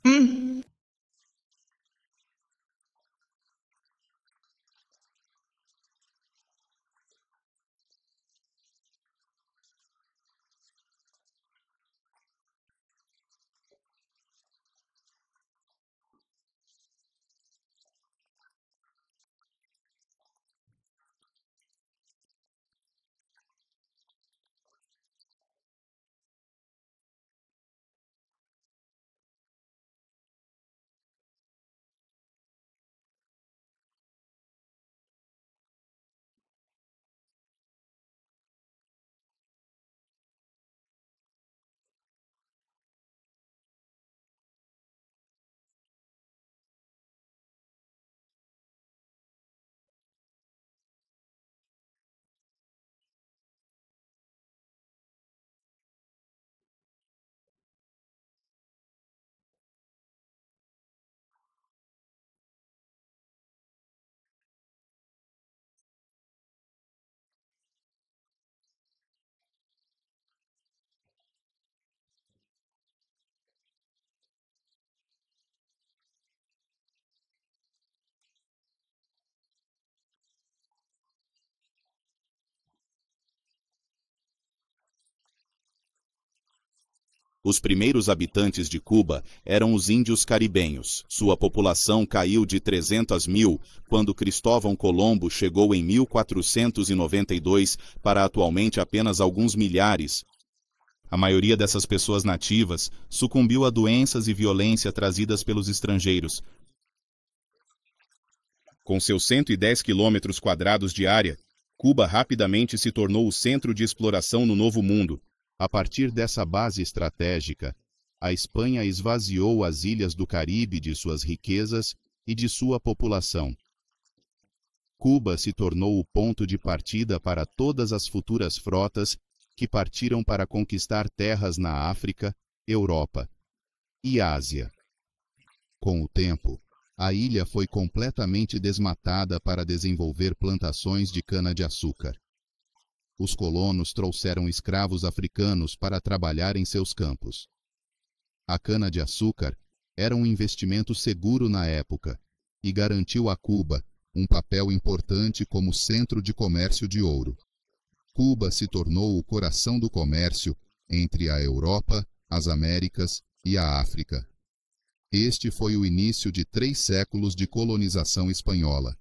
Uhum. Os primeiros habitantes de Cuba eram os índios caribenhos. Sua população caiu de 300 mil quando Cristóvão Colombo chegou em 1492 para atualmente apenas alguns milhares. A maioria dessas pessoas nativas sucumbiu a doenças e violência trazidas pelos estrangeiros. Com seus 110 quilômetros quadrados de área, Cuba rapidamente se tornou o centro de exploração no Novo Mundo. A partir dessa base estratégica, a Espanha esvaziou as ilhas do Caribe de suas riquezas e de sua população. Cuba se tornou o ponto de partida para todas as futuras frotas que partiram para conquistar terras na África, Europa e Ásia. Com o tempo, a ilha foi completamente desmatada para desenvolver plantações de cana-de-açúcar. Os colonos trouxeram escravos africanos para trabalhar em seus campos. A cana-de-açúcar era um investimento seguro na época e garantiu a Cuba um papel importante como centro de comércio de ouro. Cuba se tornou o coração do comércio entre a Europa, as Américas e a África. Este foi o início de 3 séculos de colonização espanhola.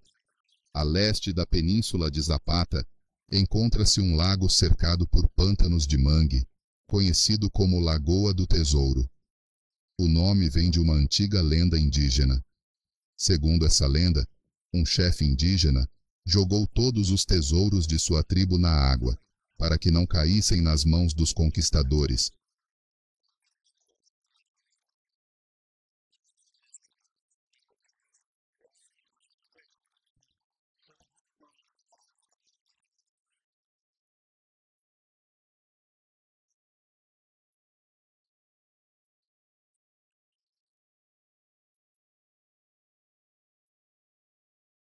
A leste da península de Zapata, encontra-se um lago cercado por pântanos de mangue, conhecido como Lagoa do Tesouro. O nome vem de uma antiga lenda indígena. Segundo essa lenda, um chefe indígena jogou todos os tesouros de sua tribo na água, para que não caíssem nas mãos dos conquistadores.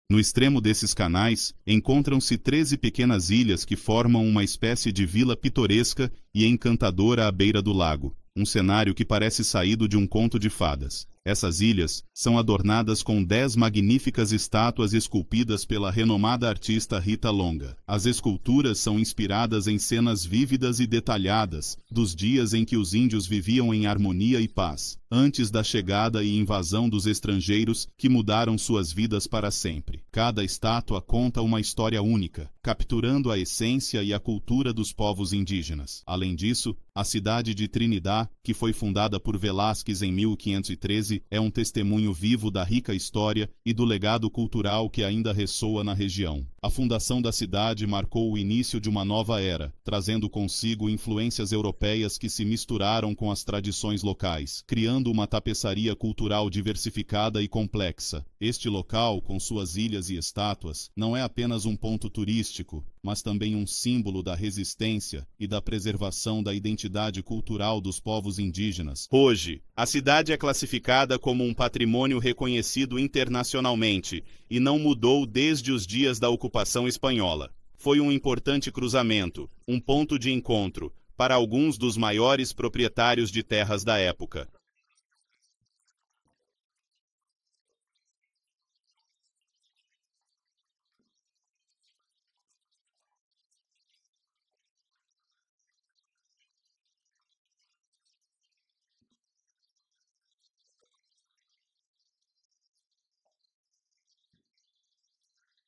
No extremo desses canais, encontram-se 13 pequenas ilhas que formam uma espécie de vila pitoresca e encantadora à beira do lago, um cenário que parece saído de um conto de fadas. Essas ilhas são adornadas com 10 magníficas estátuas esculpidas pela renomada artista Rita Longa. As esculturas são inspiradas em cenas vívidas e detalhadas dos dias em que os índios viviam em harmonia e paz, antes da chegada e invasão dos estrangeiros que mudaram suas vidas para sempre. Cada estátua conta uma história única, capturando a essência e a cultura dos povos indígenas. Além disso, a cidade de Trinidad, que foi fundada por Velázquez em 1513, é um testemunho vivo da rica história e do legado cultural que ainda ressoa na região. A fundação da cidade marcou o início de uma nova era, trazendo consigo influências europeias que se misturaram com as tradições locais, criando uma tapeçaria cultural diversificada e complexa. Este local, com suas ilhas e estátuas, não é apenas um ponto turístico, mas também um símbolo da resistência e da preservação da identidade cultural dos povos indígenas. Hoje, a cidade é classificada como um patrimônio reconhecido internacionalmente e não mudou desde os dias da ocupação espanhola. Foi um importante cruzamento, um ponto de encontro, para alguns dos maiores proprietários de terras da época.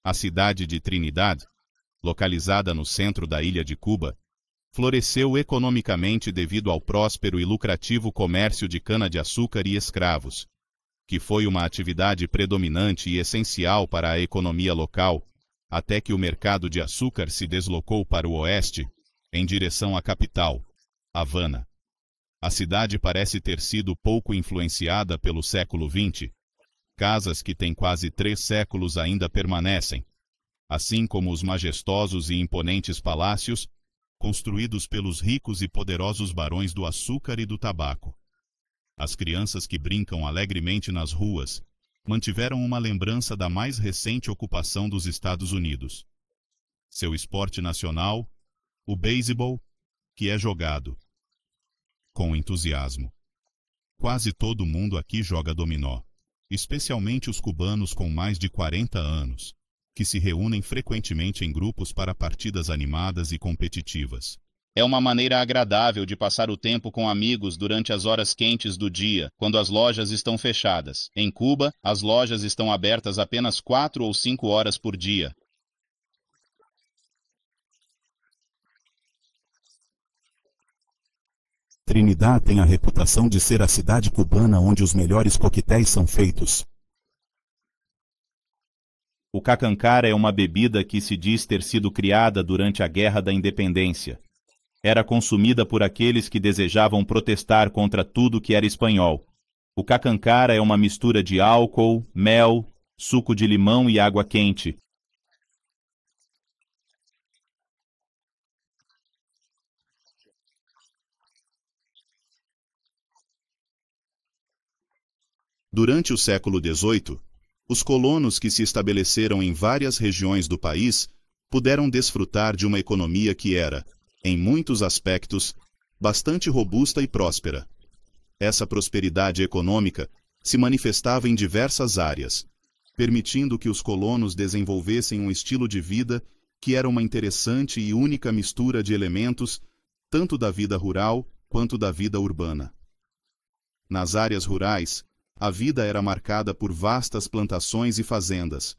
A cidade de Trinidad, localizada no centro da ilha de Cuba, floresceu economicamente devido ao próspero e lucrativo comércio de cana-de-açúcar e escravos, que foi uma atividade predominante e essencial para a economia local, até que o mercado de açúcar se deslocou para o oeste, em direção à capital, Havana. A cidade parece ter sido pouco influenciada pelo século XX. Casas que têm quase 3 séculos ainda permanecem, assim como os majestosos e imponentes palácios construídos pelos ricos e poderosos barões do açúcar e do tabaco. As crianças que brincam alegremente nas ruas mantiveram uma lembrança da mais recente ocupação dos Estados Unidos. Seu esporte nacional, o beisebol, que é jogado com entusiasmo. Quase todo mundo aqui joga dominó, especialmente os cubanos com mais de 40 anos, que se reúnem frequentemente em grupos para partidas animadas e competitivas. É uma maneira agradável de passar o tempo com amigos durante as horas quentes do dia, quando as lojas estão fechadas. Em Cuba, as lojas estão abertas apenas 4 ou 5 horas por dia. Trinidad tem a reputação de ser a cidade cubana onde os melhores coquetéis são feitos. O cacancara é uma bebida que se diz ter sido criada durante a Guerra da Independência. Era consumida por aqueles que desejavam protestar contra tudo que era espanhol. O cacancara é uma mistura de álcool, mel, suco de limão e água quente. Durante o século XVIII, os colonos que se estabeleceram em várias regiões do país puderam desfrutar de uma economia que era, em muitos aspectos, bastante robusta e próspera. Essa prosperidade econômica se manifestava em diversas áreas, permitindo que os colonos desenvolvessem um estilo de vida que era uma interessante e única mistura de elementos, tanto da vida rural quanto da vida urbana. Nas áreas rurais, a vida era marcada por vastas plantações e fazendas,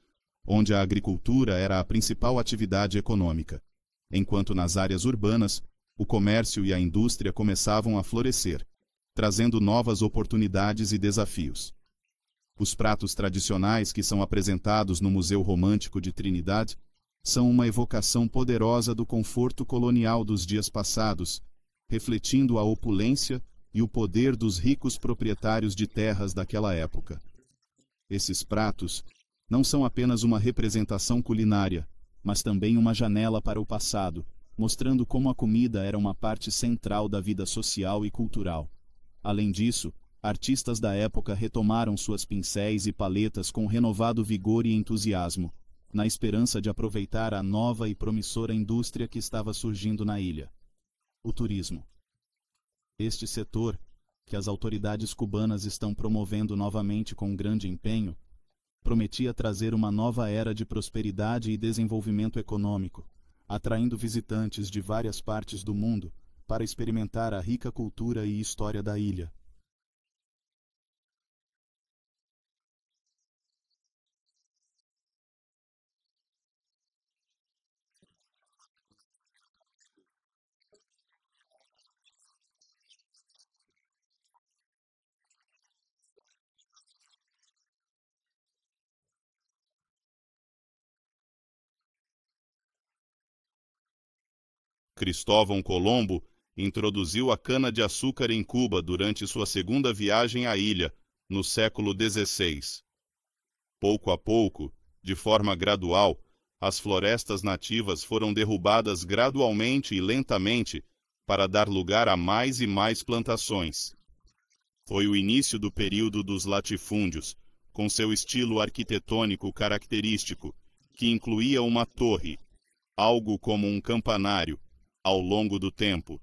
onde a agricultura era a principal atividade econômica, enquanto nas áreas urbanas, o comércio e a indústria começavam a florescer, trazendo novas oportunidades e desafios. Os pratos tradicionais que são apresentados no Museu Romântico de Trinidad são uma evocação poderosa do conforto colonial dos dias passados, refletindo a opulência e o poder dos ricos proprietários de terras daquela época. Esses pratos não são apenas uma representação culinária, mas também uma janela para o passado, mostrando como a comida era uma parte central da vida social e cultural. Além disso, artistas da época retomaram suas pincéis e paletas com renovado vigor e entusiasmo, na esperança de aproveitar a nova e promissora indústria que estava surgindo na ilha: o turismo. Este setor, que as autoridades cubanas estão promovendo novamente com grande empenho, prometia trazer uma nova era de prosperidade e desenvolvimento econômico, atraindo visitantes de várias partes do mundo para experimentar a rica cultura e história da ilha. Cristóvão Colombo introduziu a cana-de-açúcar em Cuba durante sua segunda viagem à ilha, no século XVI. Pouco a pouco, de forma gradual, as florestas nativas foram derrubadas gradualmente e lentamente para dar lugar a mais e mais plantações. Foi o início do período dos latifúndios, com seu estilo arquitetônico característico, que incluía uma torre, algo como um campanário, ao longo do tempo.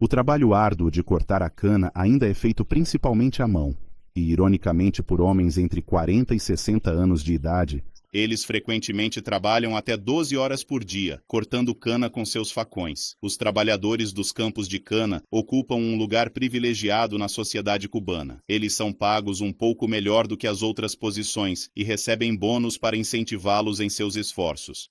O trabalho árduo de cortar a cana ainda é feito principalmente à mão, e ironicamente por homens entre 40 e 60 anos de idade. Eles frequentemente trabalham até 12 horas por dia, cortando cana com seus facões. Os trabalhadores dos campos de cana ocupam um lugar privilegiado na sociedade cubana. Eles são pagos um pouco melhor do que as outras posições e recebem bônus para incentivá-los em seus esforços.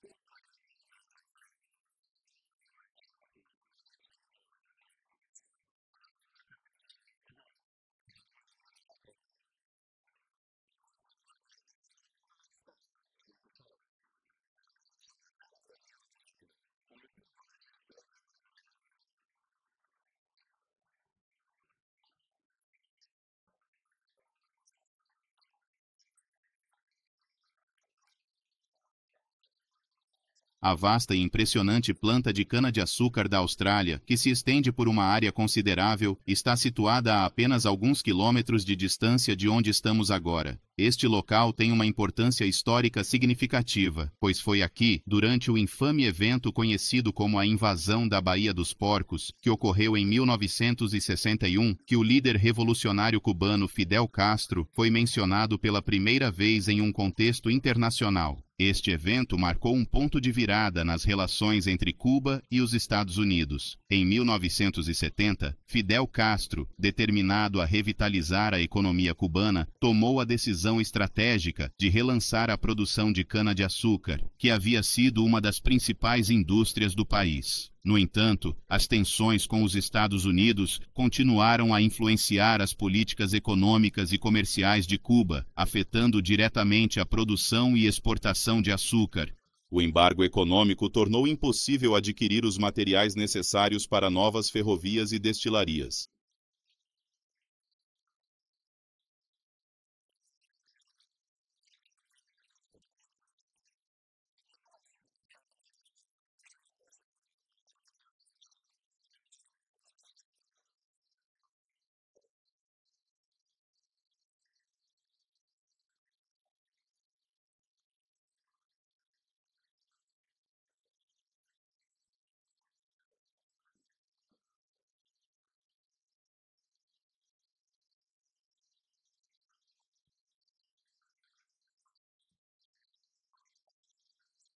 A vasta e impressionante planta de cana-de-açúcar da Austrália, que se estende por uma área considerável, está situada a apenas alguns quilômetros de distância de onde estamos agora. Este local tem uma importância histórica significativa, pois foi aqui, durante o infame evento conhecido como a Invasão da Baía dos Porcos, que ocorreu em 1961, que o líder revolucionário cubano Fidel Castro foi mencionado pela primeira vez em um contexto internacional. Este evento marcou um ponto de virada nas relações entre Cuba e os Estados Unidos. Em 1970, Fidel Castro, determinado a revitalizar a economia cubana, tomou a decisão estratégica de relançar a produção de cana-de-açúcar, que havia sido uma das principais indústrias do país. No entanto, as tensões com os Estados Unidos continuaram a influenciar as políticas econômicas e comerciais de Cuba, afetando diretamente a produção e exportação de açúcar. O embargo econômico tornou impossível adquirir os materiais necessários para novas ferrovias e destilarias.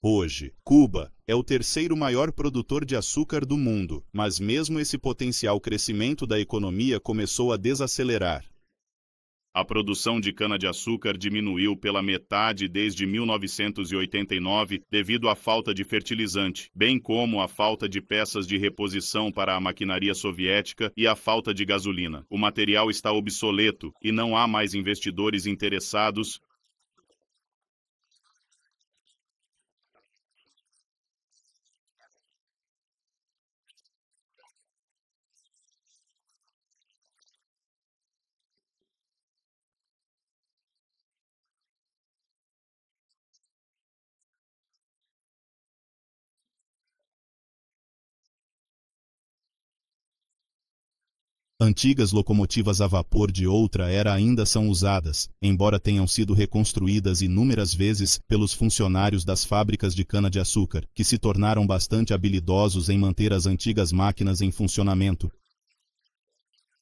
Hoje, Cuba é o terceiro maior produtor de açúcar do mundo, mas mesmo esse potencial crescimento da economia começou a desacelerar. A produção de cana-de-açúcar diminuiu pela metade desde 1989 devido à falta de fertilizante, bem como à falta de peças de reposição para a maquinaria soviética e à falta de gasolina. O material está obsoleto e não há mais investidores interessados. Antigas locomotivas a vapor de outra era ainda são usadas, embora tenham sido reconstruídas inúmeras vezes pelos funcionários das fábricas de cana-de-açúcar, que se tornaram bastante habilidosos em manter as antigas máquinas em funcionamento.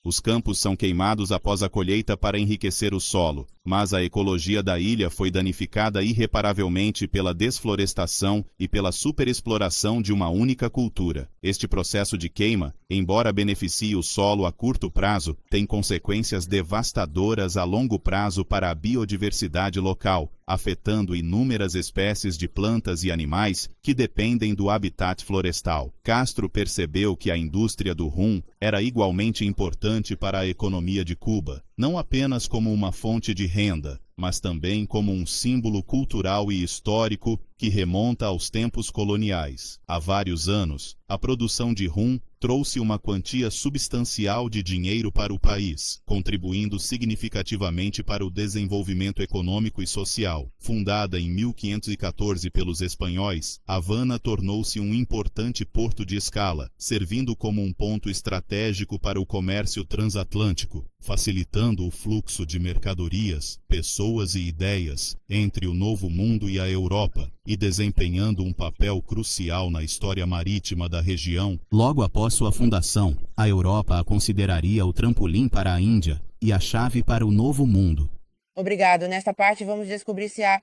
Os campos são queimados após a colheita para enriquecer o solo, mas a ecologia da ilha foi danificada irreparavelmente pela desflorestação e pela superexploração de uma única cultura. Este processo de queima, embora beneficie o solo a curto prazo, tem consequências devastadoras a longo prazo para a biodiversidade local, afetando inúmeras espécies de plantas e animais que dependem do habitat florestal. Castro percebeu que a indústria do rum era igualmente importante para a economia de Cuba, não apenas como uma fonte de renda, mas também como um símbolo cultural e histórico que remonta aos tempos coloniais. Há vários anos, a produção de rum trouxe uma quantia substancial de dinheiro para o país, contribuindo significativamente para o desenvolvimento econômico e social. Fundada em 1514 pelos espanhóis, Havana tornou-se um importante porto de escala, servindo como um ponto estratégico para o comércio transatlântico. facilitando o fluxo de mercadorias, pessoas e ideias entre o Novo Mundo e a Europa, e desempenhando um papel crucial na história marítima da região. Logo após sua fundação, a Europa a consideraria o trampolim para a Índia e a chave para o Novo Mundo. Obrigado. Nesta parte vamos descobrir se há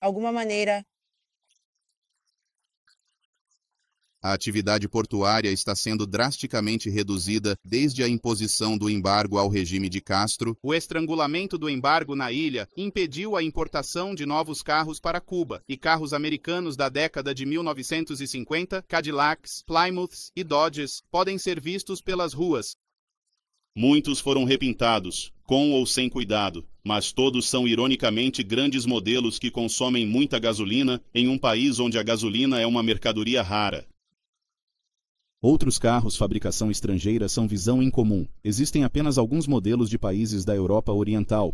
alguma maneira. A atividade portuária está sendo drasticamente reduzida desde a imposição do embargo ao regime de Castro. O estrangulamento do embargo na ilha impediu a importação de novos carros para Cuba, e carros americanos da década de 1950, Cadillacs, Plymouths e Dodges, podem ser vistos pelas ruas. Muitos foram repintados, com ou sem cuidado, mas todos são ironicamente grandes modelos que consomem muita gasolina em um país onde a gasolina é uma mercadoria rara. Outros carros fabricação estrangeira são visão incomum. Existem apenas alguns modelos de países da Europa Oriental.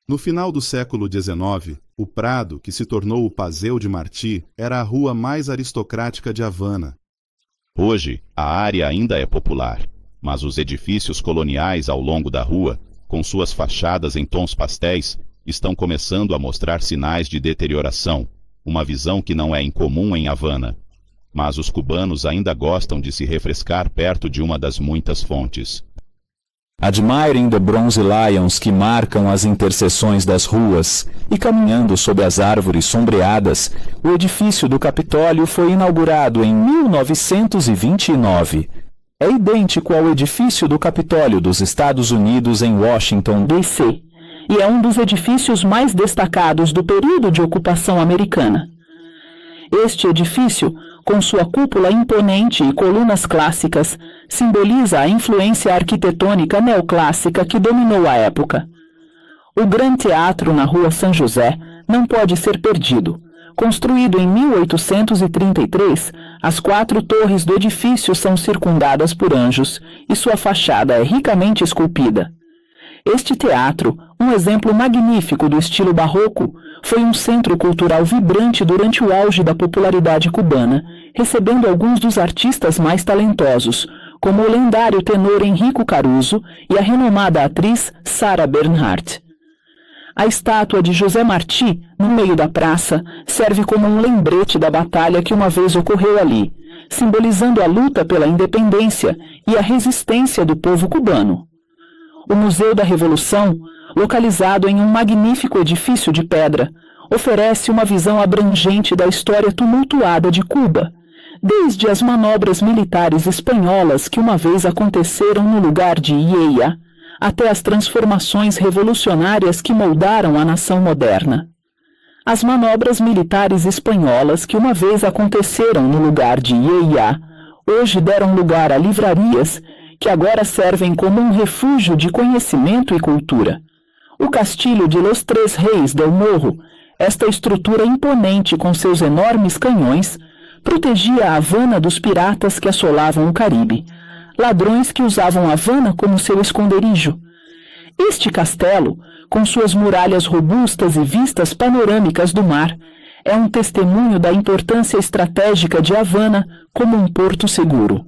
No final do século XIX, o Prado, que se tornou o Paseo de Martí, era a rua mais aristocrática de Havana. Hoje, a área ainda é popular, mas os edifícios coloniais ao longo da rua, com suas fachadas em tons pastéis, estão começando a mostrar sinais de deterioração, uma visão que não é incomum em Havana. Mas os cubanos ainda gostam de se refrescar perto de uma das muitas fontes. Admirem the Bronze Lions que marcam as interseções das ruas, e caminhando sob as árvores sombreadas, o edifício do Capitólio foi inaugurado em 1929. É idêntico ao edifício do Capitólio dos Estados Unidos em Washington, D.C., e é um dos edifícios mais destacados do período de ocupação americana. Este edifício, com sua cúpula imponente e colunas clássicas, simboliza a influência arquitetônica neoclássica que dominou a época. O Gran Teatro na Rua São José não pode ser perdido. Construído em 1833, as 4 torres do edifício são circundadas por anjos e sua fachada é ricamente esculpida. Este teatro, um exemplo magnífico do estilo barroco, foi um centro cultural vibrante durante o auge da popularidade cubana, recebendo alguns dos artistas mais talentosos, como o lendário tenor Enrico Caruso e a renomada atriz Sarah Bernhardt. A estátua de José Martí, no meio da praça, serve como um lembrete da batalha que uma vez ocorreu ali, simbolizando a luta pela independência e a resistência do povo cubano. O Museu da Revolução, localizado em um magnífico edifício de pedra, oferece uma visão abrangente da história tumultuada de Cuba, desde as manobras militares espanholas que uma vez aconteceram no lugar de Ieya, até as transformações revolucionárias que moldaram a nação moderna. As manobras militares espanholas que uma vez aconteceram no lugar de Ieya, hoje deram lugar a livrarias que agora servem como um refúgio de conhecimento e cultura. O castilho de Los Tres Reis del Morro, esta estrutura imponente com seus enormes canhões, protegia a Havana dos piratas que assolavam o Caribe, ladrões que usavam Havana como seu esconderijo. Este castelo, com suas muralhas robustas e vistas panorâmicas do mar, é um testemunho da importância estratégica de Havana como um porto seguro.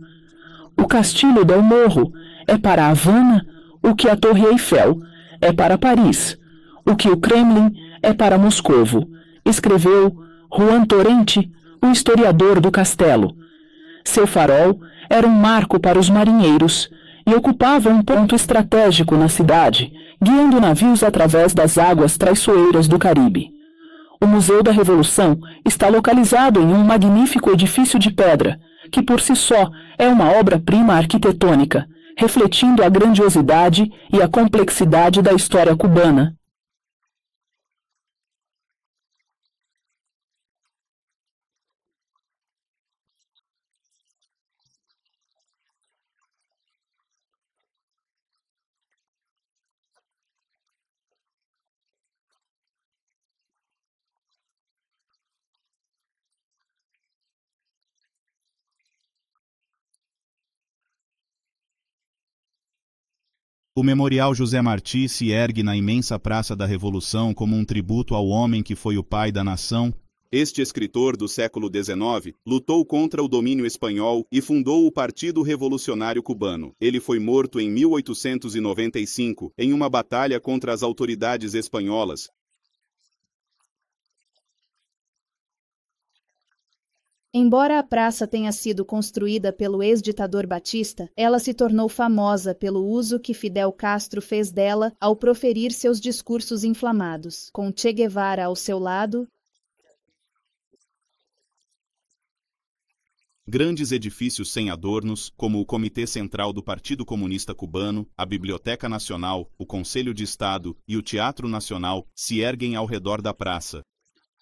O Castilho del Morro é para Havana o que a Torre Eiffel é para Paris, o que o Kremlin é para Moscovo, escreveu Juan Torrente, o historiador do castelo. Seu farol era um marco para os marinheiros e ocupava um ponto estratégico na cidade, guiando navios através das águas traiçoeiras do Caribe. O Museu da Revolução está localizado em um magnífico edifício de pedra, que por si só é uma obra-prima arquitetônica, refletindo a grandiosidade e a complexidade da história cubana. O Memorial José Martí se ergue na imensa Praça da Revolução como um tributo ao homem que foi o pai da nação. Este escritor do século XIX lutou contra o domínio espanhol e fundou o Partido Revolucionário Cubano. Ele foi morto em 1895 em uma batalha contra as autoridades espanholas. Embora a praça tenha sido construída pelo ex-ditador Batista, ela se tornou famosa pelo uso que Fidel Castro fez dela ao proferir seus discursos inflamados, com Che Guevara ao seu lado. Grandes edifícios sem adornos, como o Comitê Central do Partido Comunista Cubano, a Biblioteca Nacional, o Conselho de Estado e o Teatro Nacional, se erguem ao redor da praça.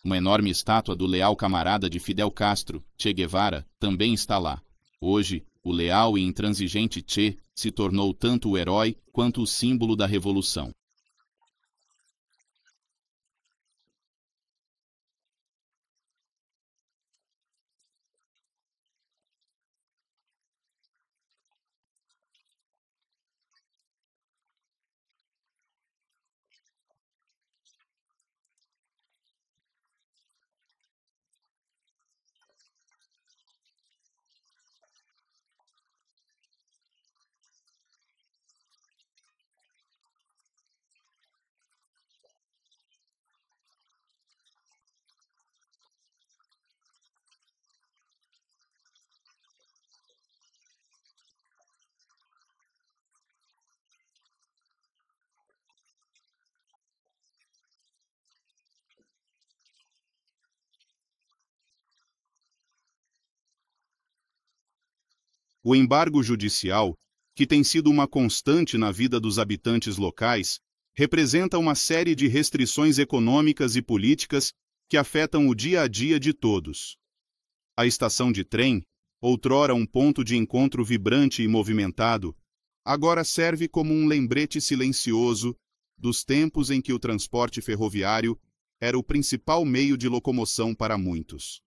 Uma enorme estátua do leal camarada de Fidel Castro, Che Guevara, também está lá. Hoje, o leal e intransigente Che se tornou tanto o herói quanto o símbolo da revolução. O embargo judicial, que tem sido uma constante na vida dos habitantes locais, representa uma série de restrições econômicas e políticas que afetam o dia a dia de todos. A estação de trem, outrora um ponto de encontro vibrante e movimentado, agora serve como um lembrete silencioso dos tempos em que o transporte ferroviário era o principal meio de locomoção para muitos.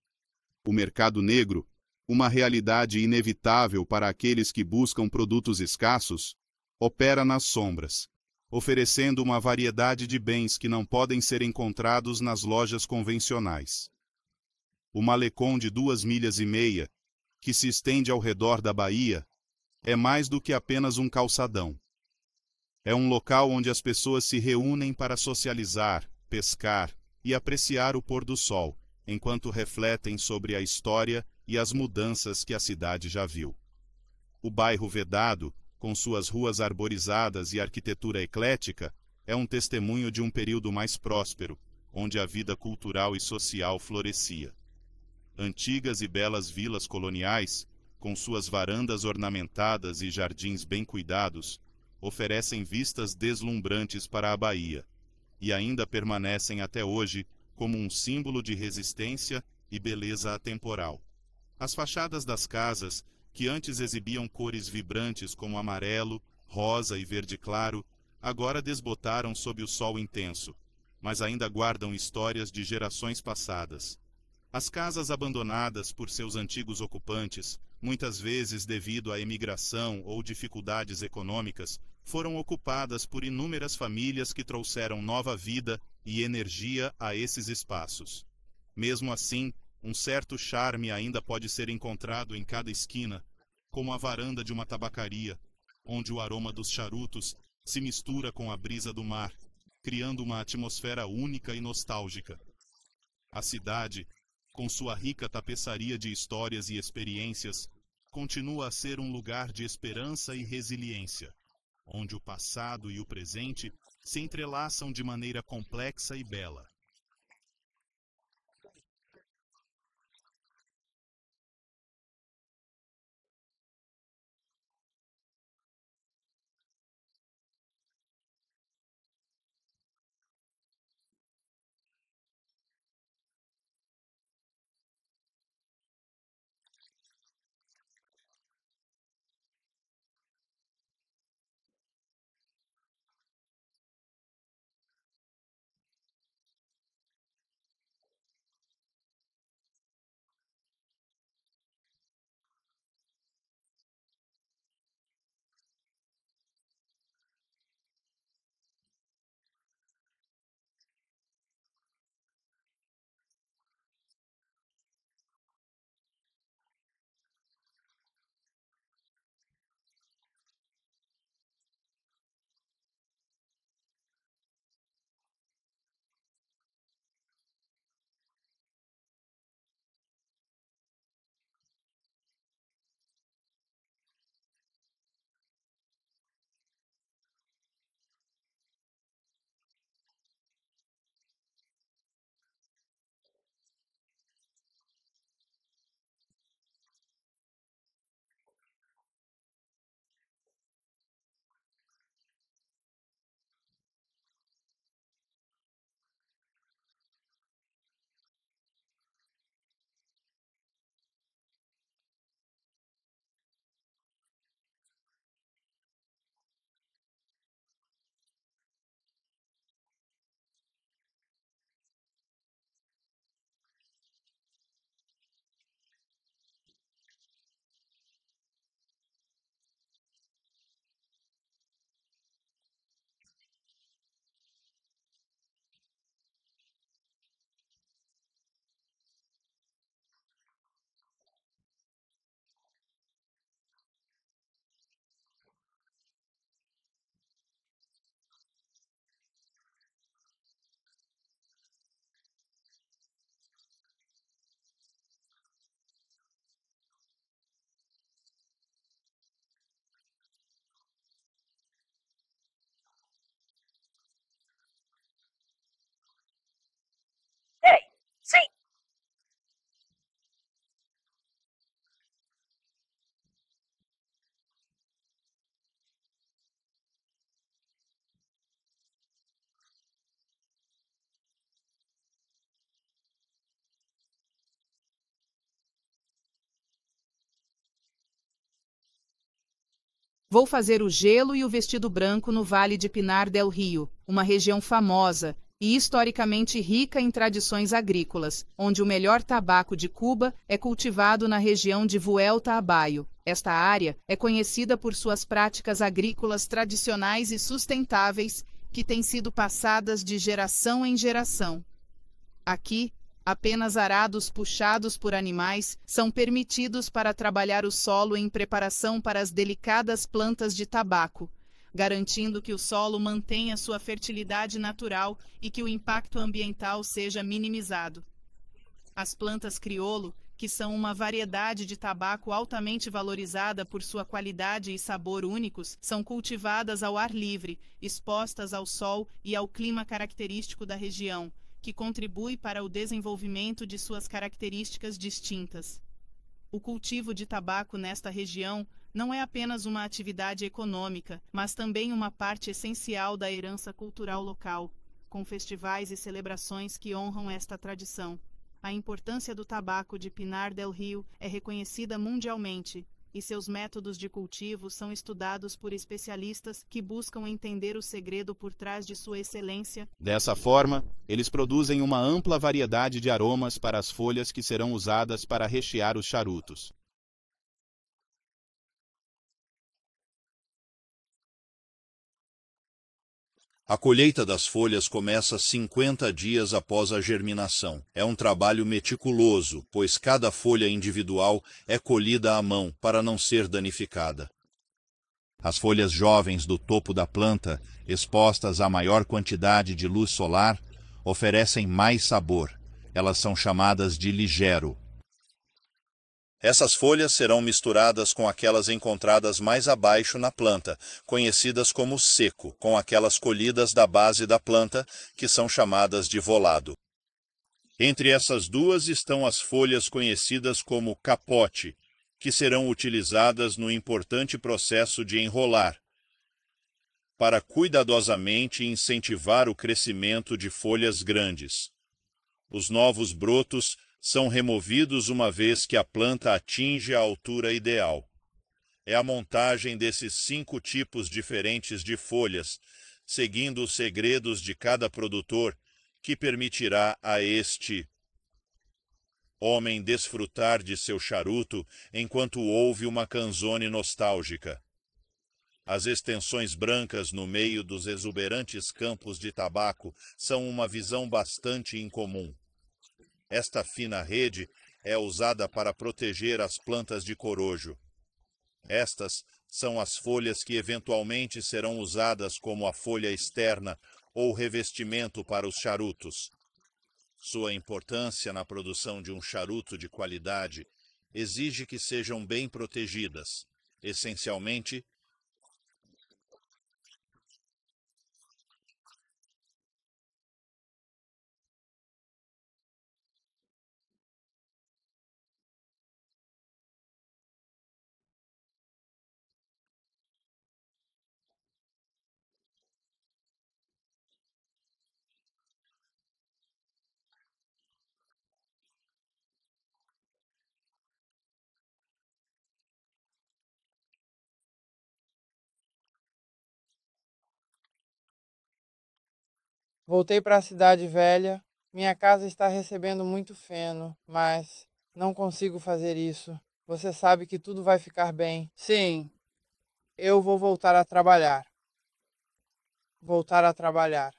O mercado negro, uma realidade inevitável para aqueles que buscam produtos escassos, opera nas sombras, oferecendo uma variedade de bens que não podem ser encontrados nas lojas convencionais. O malecão de 2,5 milhas, que se estende ao redor da Bahia, é mais do que apenas um calçadão. É um local onde as pessoas se reúnem para socializar, pescar e apreciar o pôr do sol, enquanto refletem sobre a história e as mudanças que a cidade já viu. O bairro Vedado, com suas ruas arborizadas e arquitetura eclética, é um testemunho de um período mais próspero, onde a vida cultural e social florescia. Antigas e belas vilas coloniais, com suas varandas ornamentadas e jardins bem cuidados, oferecem vistas deslumbrantes para a Bahia, e ainda permanecem até hoje como um símbolo de resistência e beleza atemporal. As fachadas das casas, que antes exibiam cores vibrantes como amarelo, rosa e verde claro, agora desbotaram sob o sol intenso, mas ainda guardam histórias de gerações passadas. As casas abandonadas por seus antigos ocupantes, muitas vezes devido à emigração ou dificuldades econômicas, foram ocupadas por inúmeras famílias que trouxeram nova vida e energia a esses espaços. Mesmo assim, um certo charme ainda pode ser encontrado em cada esquina, como a varanda de uma tabacaria, onde o aroma dos charutos se mistura com a brisa do mar, criando uma atmosfera única e nostálgica. A cidade, com sua rica tapeçaria de histórias e experiências, continua a ser um lugar de esperança e resiliência, onde o passado e o presente se entrelaçam de maneira complexa e bela. Vou fazer o gelo e o vestido branco no Vale de Pinar del Rio, uma região famosa e historicamente rica em tradições agrícolas, onde o melhor tabaco de Cuba é cultivado na região de Vuelta a Bayo. Esta área é conhecida por suas práticas agrícolas tradicionais e sustentáveis, que têm sido passadas de geração em geração. Aqui, apenas arados puxados por animais são permitidos para trabalhar o solo em preparação para as delicadas plantas de tabaco, garantindo que o solo mantenha sua fertilidade natural e que o impacto ambiental seja minimizado. As plantas crioulo, que são uma variedade de tabaco altamente valorizada por sua qualidade e sabor únicos, são cultivadas ao ar livre, expostas ao sol e ao clima característico da região, que contribui para o desenvolvimento de suas características distintas. O cultivo de tabaco nesta região não é apenas uma atividade econômica, mas também uma parte essencial da herança cultural local, com festivais e celebrações que honram esta tradição. A importância do tabaco de Pinar del Rio é reconhecida mundialmente, e seus métodos de cultivo são estudados por especialistas que buscam entender o segredo por trás de sua excelência. Dessa forma, eles produzem uma ampla variedade de aromas para as folhas que serão usadas para rechear os charutos. A colheita das folhas começa 50 dias após a germinação. É um trabalho meticuloso, pois cada folha individual é colhida à mão para não ser danificada. As folhas jovens do topo da planta, expostas à maior quantidade de luz solar, oferecem mais sabor. Elas são chamadas de ligero. Essas folhas serão misturadas com aquelas encontradas mais abaixo na planta, conhecidas como seco, com aquelas colhidas da base da planta, que são chamadas de volado. Entre essas duas estão as folhas conhecidas como capote, que serão utilizadas no importante processo de enrolar, para cuidadosamente incentivar o crescimento de folhas grandes. Os novos brotos são removidos uma vez que a planta atinge a altura ideal. É a montagem desses 5 tipos diferentes de folhas, seguindo os segredos de cada produtor, que permitirá a este homem desfrutar de seu charuto enquanto ouve uma canzone nostálgica. As extensões brancas no meio dos exuberantes campos de tabaco são uma visão bastante incomum. Esta fina rede é usada para proteger as plantas de corojo. Estas são as folhas que eventualmente serão usadas como a folha externa ou revestimento para os charutos. Sua importância na produção de um charuto de qualidade exige que sejam bem protegidas, essencialmente Voltei para a cidade velha. Minha casa está recebendo muito feno, mas não consigo fazer isso. Você sabe que tudo vai ficar bem. Sim, eu vou voltar a trabalhar. Voltar a trabalhar.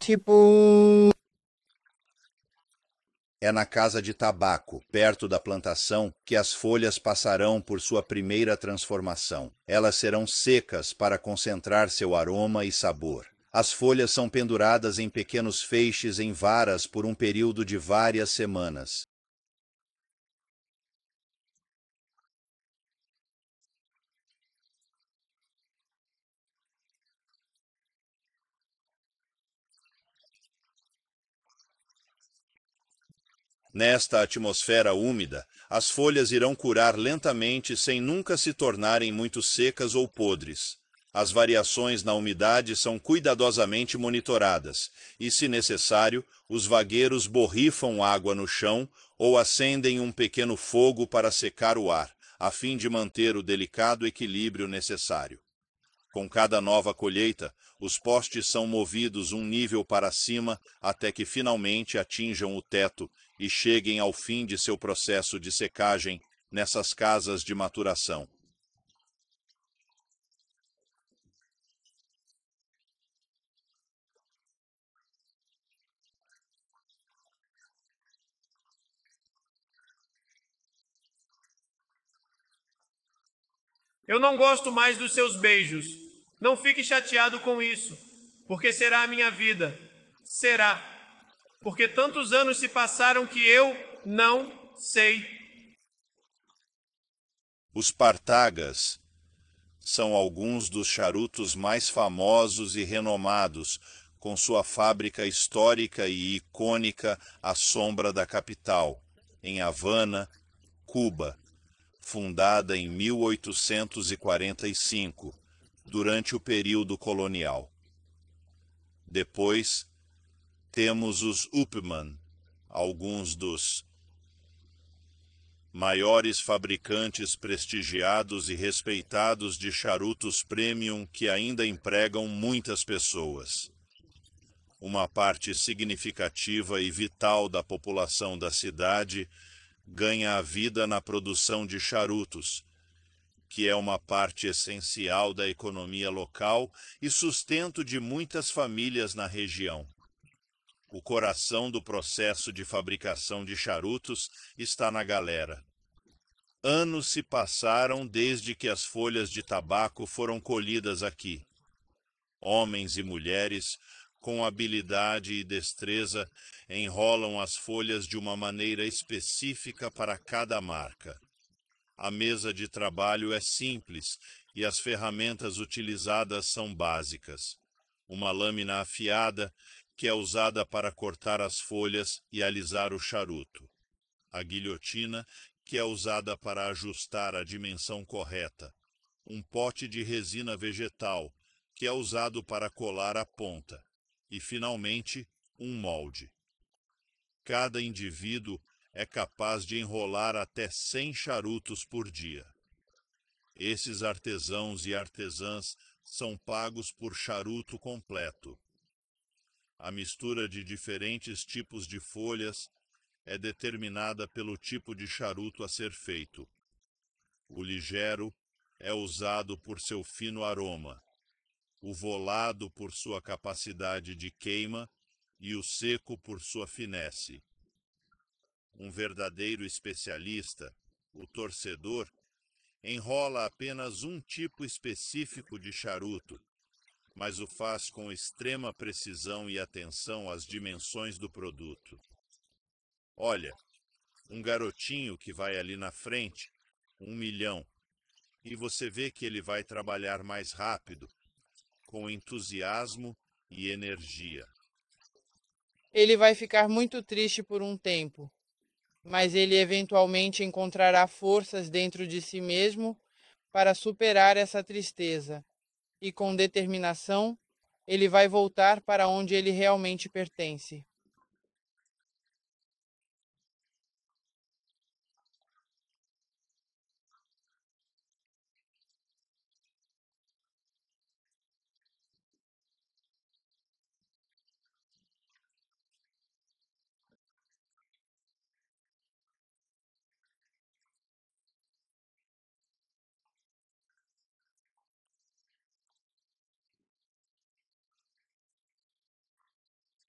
Tipo, É na casa de tabaco, perto da plantação, que as folhas passarão por sua primeira transformação. Elas serão secas para concentrar seu aroma e sabor. As folhas são penduradas em pequenos feixes em varas por um período de várias semanas. Nesta atmosfera úmida, as folhas irão curar lentamente sem nunca se tornarem muito secas ou podres. As variações na umidade são cuidadosamente monitoradas e, se necessário, os vagueiros borrifam água no chão ou acendem um pequeno fogo para secar o ar, a fim de manter o delicado equilíbrio necessário. Com cada nova colheita, os postes são movidos um nível para cima até que finalmente atinjam o teto e cheguem ao fim de seu processo de secagem nessas casas de maturação. Eu não gosto mais dos seus beijos. Não fique chateado com isso, porque será a minha vida. Será. Porque tantos anos se passaram que eu não sei. Os partagas são alguns dos charutos mais famosos e renomados, com sua fábrica histórica e icônica à sombra da capital, em Havana, Cuba, fundada em 1845, durante o período colonial. Depois, temos os Upmann, alguns dos maiores fabricantes prestigiados e respeitados de charutos premium que ainda empregam muitas pessoas. Uma parte significativa e vital da população da cidade ganha a vida na produção de charutos, que é uma parte essencial da economia local e sustento de muitas famílias na região. O coração do processo de fabricação de charutos está na galera. Anos se passaram desde que as folhas de tabaco foram colhidas aqui. Homens e mulheres, com habilidade e destreza, enrolam as folhas de uma maneira específica para cada marca. A mesa de trabalho é simples e as ferramentas utilizadas são básicas. Uma lâmina afiada, que é usada para cortar as folhas e alisar o charuto. A guilhotina, que é usada para ajustar a dimensão correta. Um pote de resina vegetal, que é usado para colar a ponta. E, finalmente, um molde. Cada indivíduo é capaz de enrolar até 100 charutos por dia. Esses artesãos e artesãs são pagos por charuto completo. A mistura de diferentes tipos de folhas é determinada pelo tipo de charuto a ser feito. O ligeiro é usado por seu fino aroma, o volado por sua capacidade de queima e o seco por sua finesse. Um verdadeiro especialista, o torcedor, enrola apenas um tipo específico de charuto, mas o faz com extrema precisão e atenção às dimensões do produto. Olha, um garotinho que vai ali na frente, 1 milhão, e você vê que ele vai trabalhar mais rápido, com entusiasmo e energia. ele vai ficar muito triste por um tempo, mas ele eventualmente encontrará forças dentro de si mesmo para superar essa tristeza, e com determinação, ele vai voltar para onde ele realmente pertence.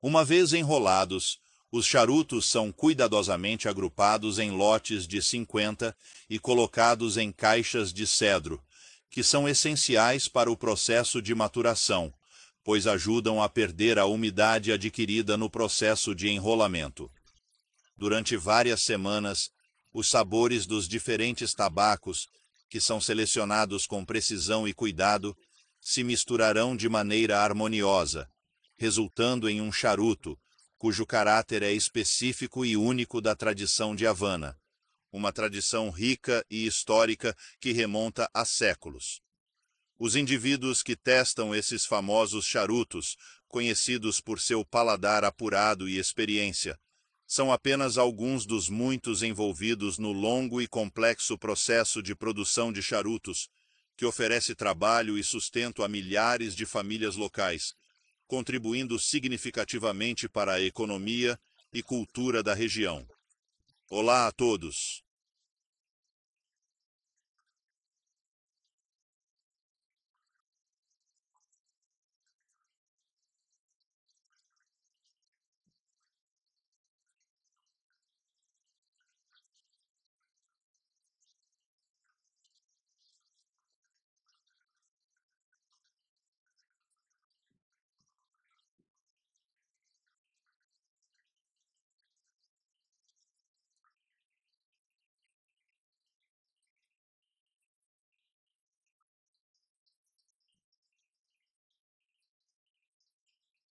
Uma vez enrolados, os charutos são cuidadosamente agrupados em lotes de 50 e colocados em caixas de cedro, que são essenciais para o processo de maturação, pois ajudam a perder a umidade adquirida no processo de enrolamento. Durante várias semanas, os sabores dos diferentes tabacos, que são selecionados com precisão e cuidado, se misturarão de maneira harmoniosa, resultando em um charuto, cujo caráter é específico e único da tradição de Havana, uma tradição rica e histórica que remonta a séculos. Os indivíduos que testam esses famosos charutos, conhecidos por seu paladar apurado e experiência, são apenas alguns dos muitos envolvidos no longo e complexo processo de produção de charutos, que oferece trabalho e sustento a milhares de famílias locais, contribuindo significativamente para a economia e cultura da região. Olá a todos!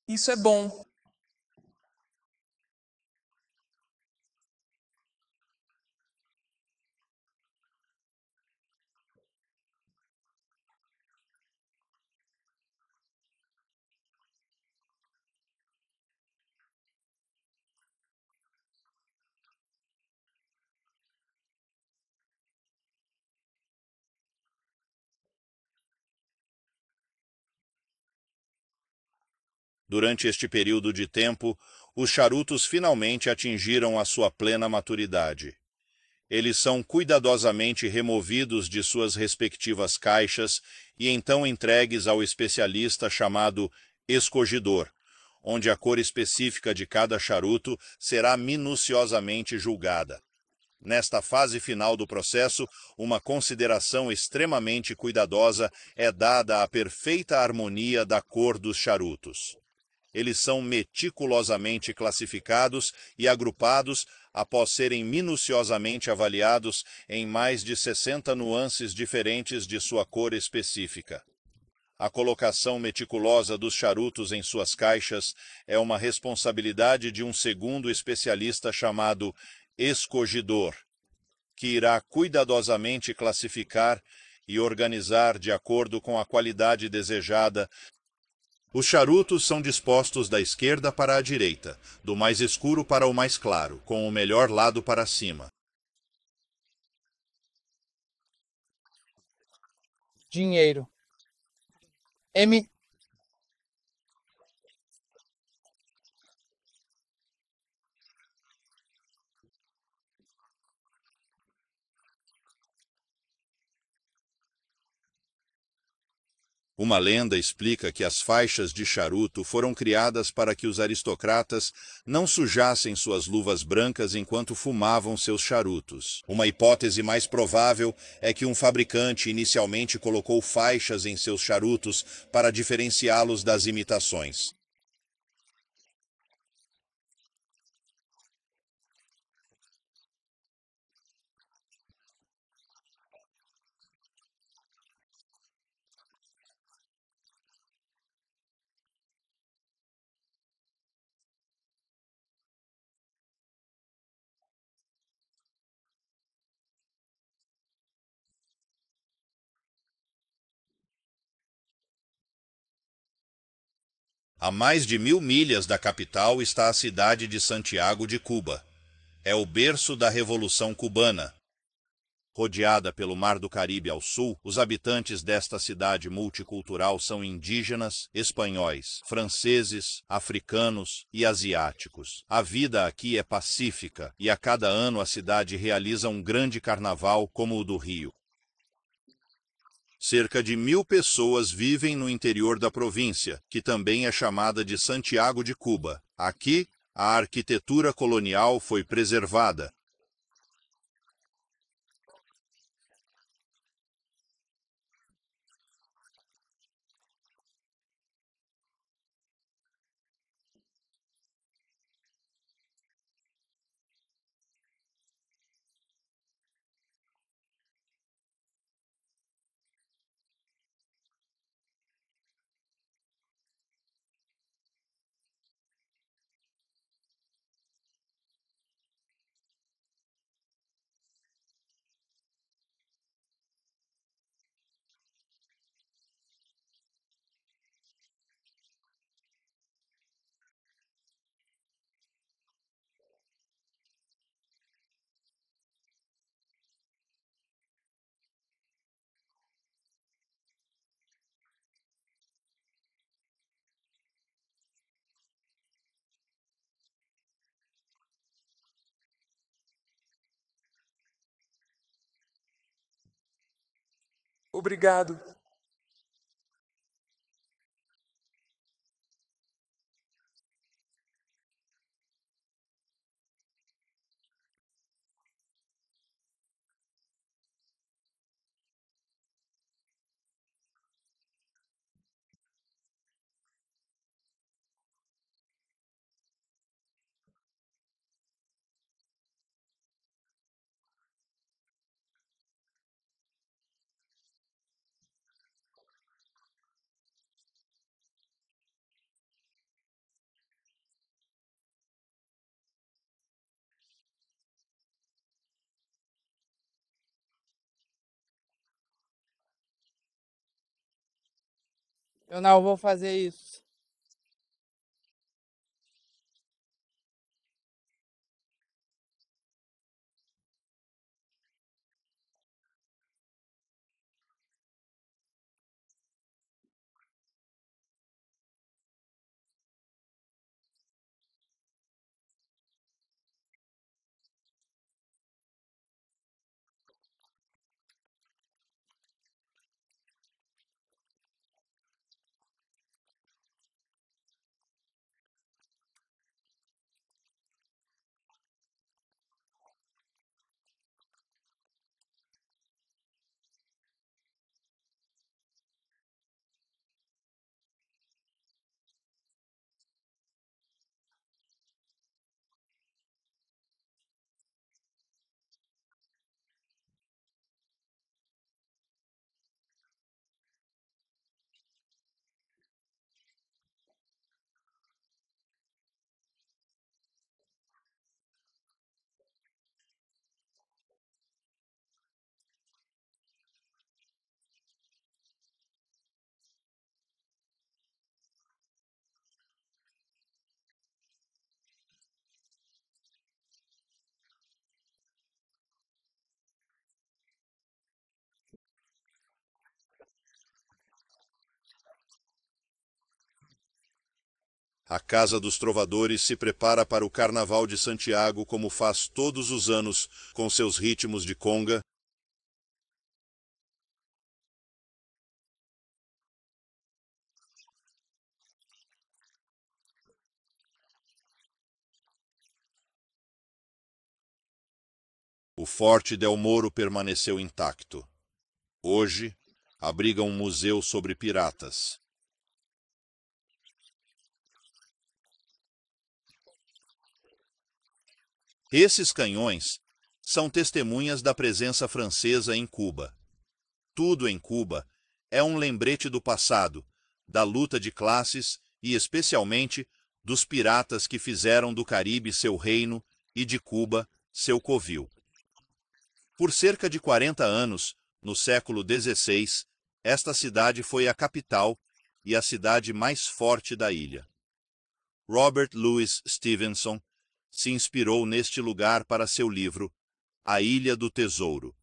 Isso é bom. Durante este período de tempo, os charutos finalmente atingiram a sua plena maturidade. Eles são cuidadosamente removidos de suas respectivas caixas e então entregues ao especialista chamado escogidor, onde a cor específica de cada charuto será minuciosamente julgada. Nesta fase final do processo, uma consideração extremamente cuidadosa é dada à perfeita harmonia da cor dos charutos. Eles são meticulosamente classificados e agrupados após serem minuciosamente avaliados em mais de 60 nuances diferentes de sua cor específica. A colocação meticulosa dos charutos em suas caixas é uma responsabilidade de um segundo especialista chamado escogidor, que irá cuidadosamente classificar e organizar de acordo com a qualidade desejada. Os charutos são dispostos da esquerda para a direita, do mais escuro para o mais claro, com o melhor lado para cima. Dinheiro. M. Uma lenda explica que as faixas de charuto foram criadas para que os aristocratas não sujassem suas luvas brancas enquanto fumavam seus charutos. Uma hipótese mais provável é que um fabricante inicialmente colocou faixas em seus charutos para diferenciá-los das imitações. A mais de 1000 milhas da capital está a cidade de Santiago de Cuba. É o berço da Revolução Cubana. Rodeada pelo Mar do Caribe ao sul, os habitantes desta cidade multicultural são indígenas, espanhóis, franceses, africanos e asiáticos. A vida aqui é pacífica e a cada ano a cidade realiza um grande carnaval como o do Rio. Cerca de 1.000 pessoas vivem no interior da província, que também é chamada de Santiago de Cuba. Aqui, a arquitetura colonial foi preservada. Obrigado. Eu não vou fazer isso. A Casa dos Trovadores se prepara para o Carnaval de Santiago como faz todos os anos, com seus ritmos de conga. O Forte Del Moro permaneceu intacto. Hoje, abriga um museu sobre piratas. Esses canhões são testemunhas da presença francesa em Cuba. Tudo em Cuba é um lembrete do passado, da luta de classes e, especialmente, dos piratas que fizeram do Caribe seu reino e de Cuba seu covil. Por cerca de 40 anos, no século XVI, esta cidade foi a capital e a cidade mais forte da ilha. Robert Louis Stevenson se inspirou neste lugar para seu livro A Ilha do Tesouro.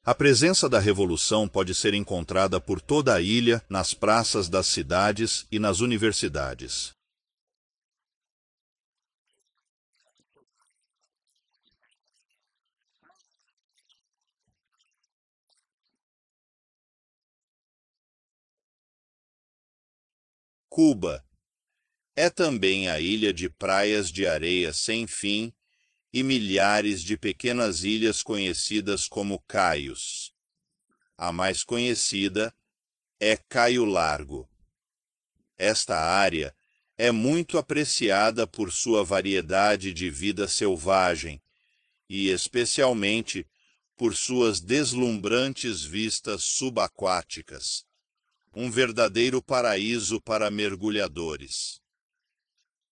A presença da revolução pode ser encontrada por toda a ilha, nas praças das cidades e nas universidades. Cuba é também a ilha de praias de areia sem fim e milhares de pequenas ilhas conhecidas como caios. A mais conhecida é Caio Largo. Esta área é muito apreciada por sua variedade de vida selvagem e, especialmente, por suas deslumbrantes vistas subaquáticas. Um verdadeiro paraíso para mergulhadores.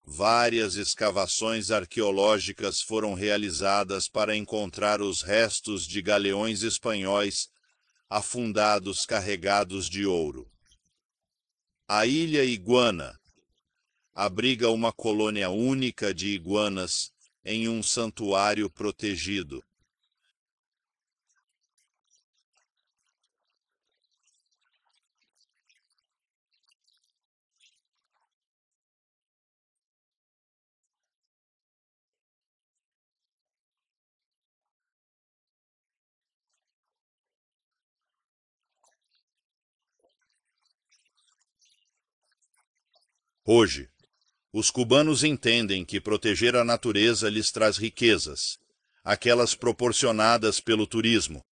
Várias escavações arqueológicas foram realizadas para encontrar os restos de galeões espanhóis afundados carregados de ouro. A Ilha Iguana abriga uma colônia única de iguanas em um santuário protegido. Hoje, os cubanos entendem que proteger a natureza lhes traz riquezas, aquelas proporcionadas pelo turismo.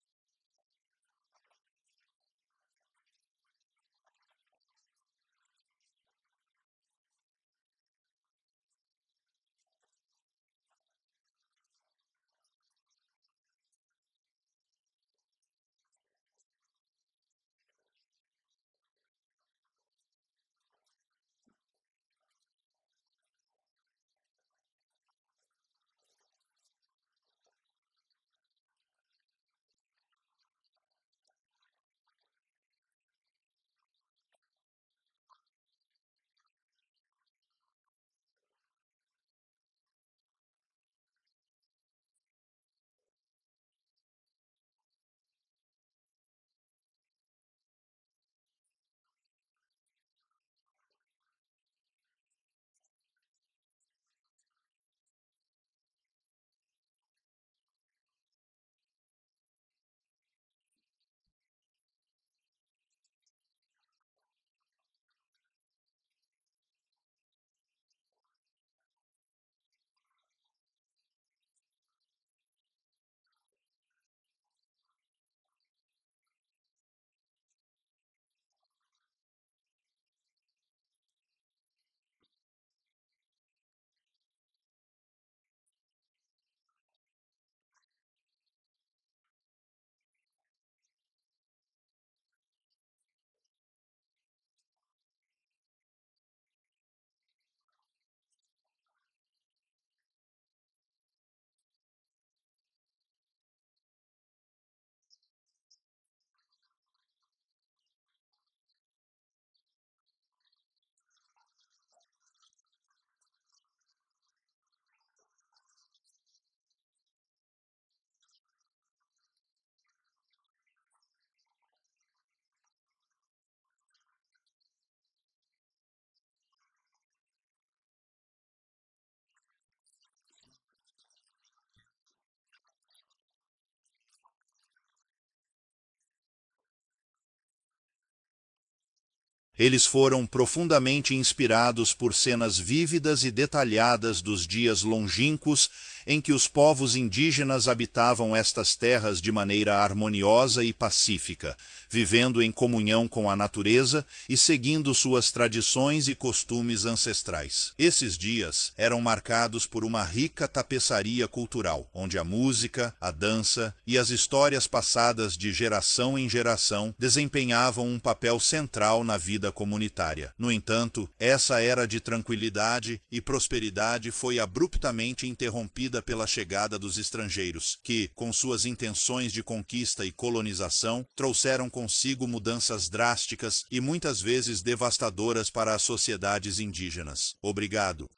Eles foram profundamente inspirados por cenas vívidas e detalhadas dos dias longínquos em que os povos indígenas habitavam estas terras de maneira harmoniosa e pacífica, vivendo em comunhão com a natureza e seguindo suas tradições e costumes ancestrais. Esses dias eram marcados por uma rica tapeçaria cultural, onde a música, a dança e as histórias passadas de geração em geração desempenhavam um papel central na vida comunitária. No entanto, essa era de tranquilidade e prosperidade foi abruptamente interrompida pela chegada dos estrangeiros, que, com suas intenções de conquista e colonização, trouxeram consigo mudanças drásticas e muitas vezes devastadoras para as sociedades indígenas. Obrigado.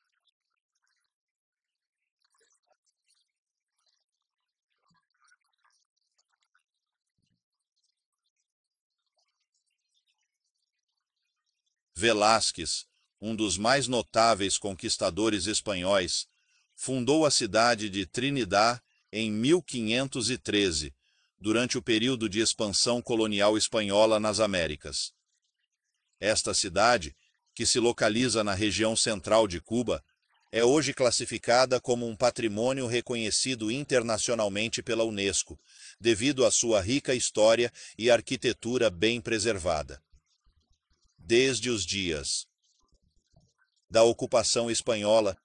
Velázquez, um dos mais notáveis conquistadores espanhóis, fundou a cidade de Trinidad em 1513, durante o período de expansão colonial espanhola nas Américas. Esta cidade, que se localiza na região central de Cuba, é hoje classificada como um patrimônio reconhecido internacionalmente pela Unesco, devido à sua rica história e arquitetura bem preservada. Desde os dias da ocupação espanhola,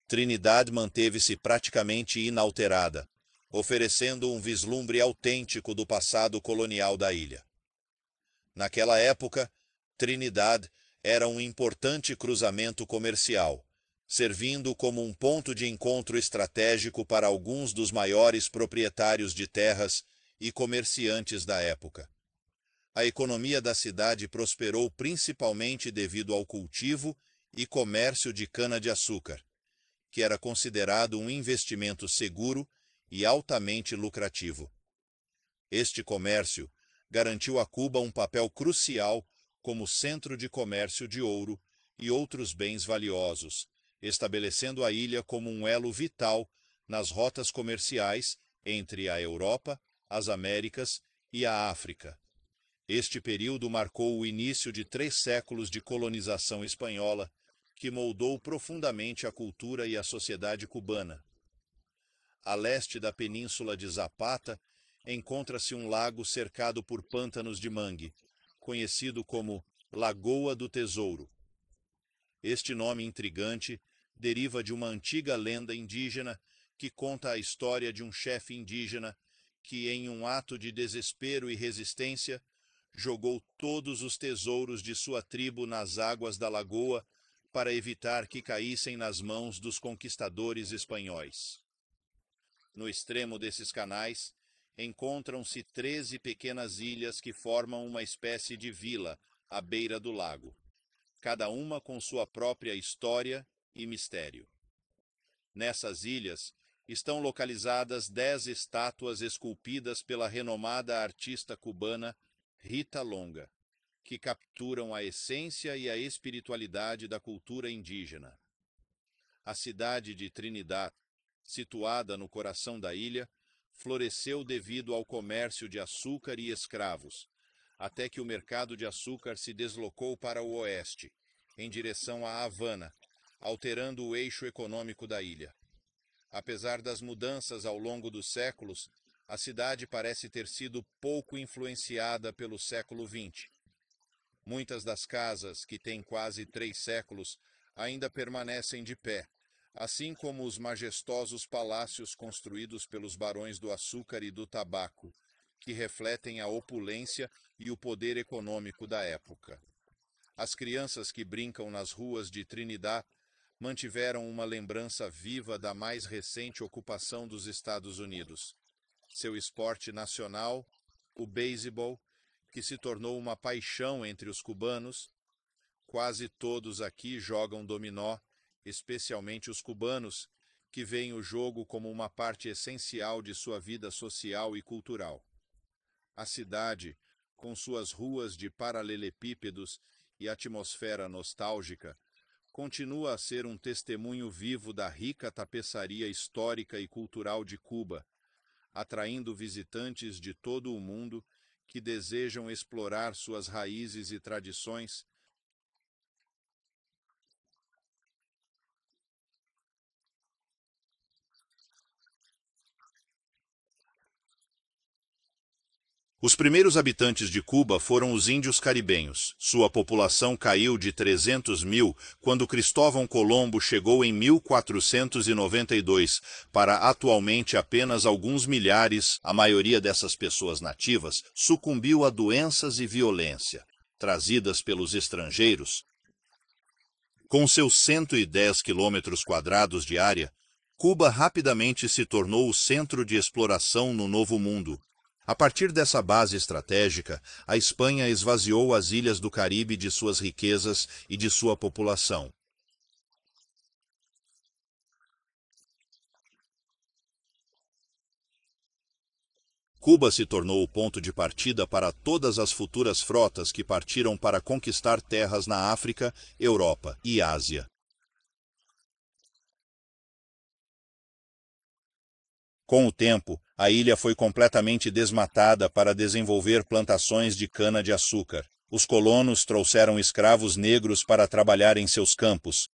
Trinidad manteve-se praticamente inalterada, oferecendo um vislumbre autêntico do passado colonial da ilha. Naquela época, Trinidad era um importante cruzamento comercial, servindo como um ponto de encontro estratégico para alguns dos maiores proprietários de terras e comerciantes da época. A economia da cidade prosperou principalmente devido ao cultivo e comércio de cana-de-açúcar, que era considerado um investimento seguro e altamente lucrativo. Este comércio garantiu a Cuba um papel crucial como centro de comércio de ouro e outros bens valiosos, estabelecendo a ilha como um elo vital nas rotas comerciais entre a Europa, as Américas e a África. Este período marcou o início de 3 séculos de colonização espanhola, que moldou profundamente a cultura e a sociedade cubana. A leste da península de Zapata, encontra-se um lago cercado por pântanos de mangue, conhecido como Lagoa do Tesouro. Este nome intrigante deriva de uma antiga lenda indígena que conta a história de um chefe indígena que, em um ato de desespero e resistência, jogou todos os tesouros de sua tribo nas águas da lagoa para evitar que caíssem nas mãos dos conquistadores espanhóis. No extremo desses canais, encontram-se 13 pequenas ilhas que formam uma espécie de vila à beira do lago, cada uma com sua própria história e mistério. Nessas ilhas estão localizadas 10 estátuas esculpidas pela renomada artista cubana Rita Longa, que capturam a essência e a espiritualidade da cultura indígena. A cidade de Trinidad, situada no coração da ilha, floresceu devido ao comércio de açúcar e escravos, até que o mercado de açúcar se deslocou para o oeste, em direção a Havana, alterando o eixo econômico da ilha. Apesar das mudanças ao longo dos séculos, a cidade parece ter sido pouco influenciada pelo século XX. Muitas das casas, que têm quase 3 séculos, ainda permanecem de pé, assim como os majestosos palácios construídos pelos barões do açúcar e do tabaco, que refletem a opulência e o poder econômico da época. As crianças que brincam nas ruas de Trinidad mantiveram uma lembrança viva da mais recente ocupação dos Estados Unidos. Seu esporte nacional, o beisebol, que se tornou uma paixão entre os cubanos. Quase todos aqui jogam dominó, especialmente os cubanos, que veem o jogo como uma parte essencial de sua vida social e cultural. A cidade, com suas ruas de paralelepípedos e atmosfera nostálgica, continua a ser um testemunho vivo da rica tapeçaria histórica e cultural de Cuba, atraindo visitantes de todo o mundo que desejam explorar suas raízes e tradições. Os primeiros habitantes de Cuba foram os índios caribenhos. Sua população caiu de 300 mil quando Cristóvão Colombo chegou em 1492, para atualmente apenas alguns milhares. A maioria dessas pessoas nativas sucumbiu a doenças e violência, trazidas pelos estrangeiros. Com seus 110 quilômetros quadrados de área, Cuba rapidamente se tornou o centro de exploração no Novo Mundo. A partir dessa base estratégica, a Espanha esvaziou as ilhas do Caribe de suas riquezas e de sua população. Cuba se tornou o ponto de partida para todas as futuras frotas que partiram para conquistar terras na África, Europa e Ásia. Com o tempo, a ilha foi completamente desmatada para desenvolver plantações de cana-de-açúcar. Os colonos trouxeram escravos negros para trabalhar em seus campos,